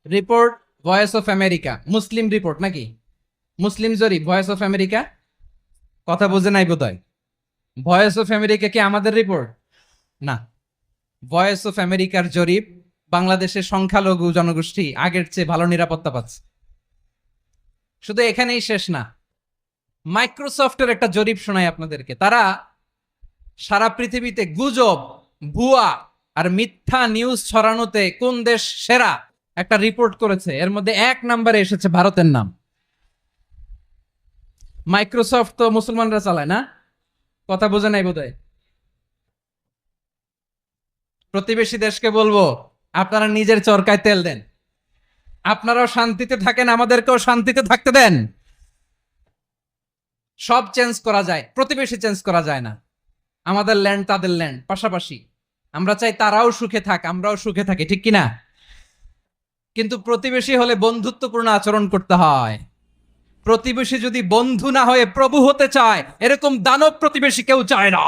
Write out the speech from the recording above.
Report voice of America, Muslim report নাকি? মুসলিম জরিপ, voice of America. কথা বোঝে নাই বোধহয়। ভয়েস অফ আমেরিকা কি আমাদের রিপোর্ট? না। ভয়েস অফ আমেরিকার জরিপ, বাংলাদেশের সংখ্যালঘু জনগোষ্ঠী আগের চেয়ে ভালো নিরাপত্তা পাচ্ছে। শুধু এখানেই শেষ না, মাইক্রোসফটের একটা জরিপ শোনাই আপনাদেরকে। তারা সারা পৃথিবীতে গুজব, ভুয়া আর মিথ্যা নিউজ ছড়ানোতে কোন দেশ সেরা একটা রিপোর্ট করেছে। এর মধ্যে 1 নম্বরে এসেছে ভারতের নাম। মাইক্রোসফট তো মুসলমানরা চালায় না? কথা বোঝে নাই বোধহয়। প্রতিবেশী দেশকে বলবো, আপনারা নিজের চরকায় তেল দেন, আপনারাও শান্তিতে থাকেন, আমাদেরকেও শান্তিতে থাকতে দেন। সব চেঞ্জ করা যায়, প্রতিবেশী চেঞ্জ করা যায় না। আমাদের ল্যান্ড তাদের ল্যান্ড, পাশাপাশি। আমরা চাই তারাও সুখে থাক, আমরাও সুখে থাকি, ঠিক কিনা? কিন্তু প্রতিবেশী হলে বন্ধুত্বপূর্ণ আচরণ করতে হয়। প্রতিবেশী যদি বন্ধু না হয়ে প্রভু হতে চায়, এরকম দানব প্রতিবেশী কেউ চায় না।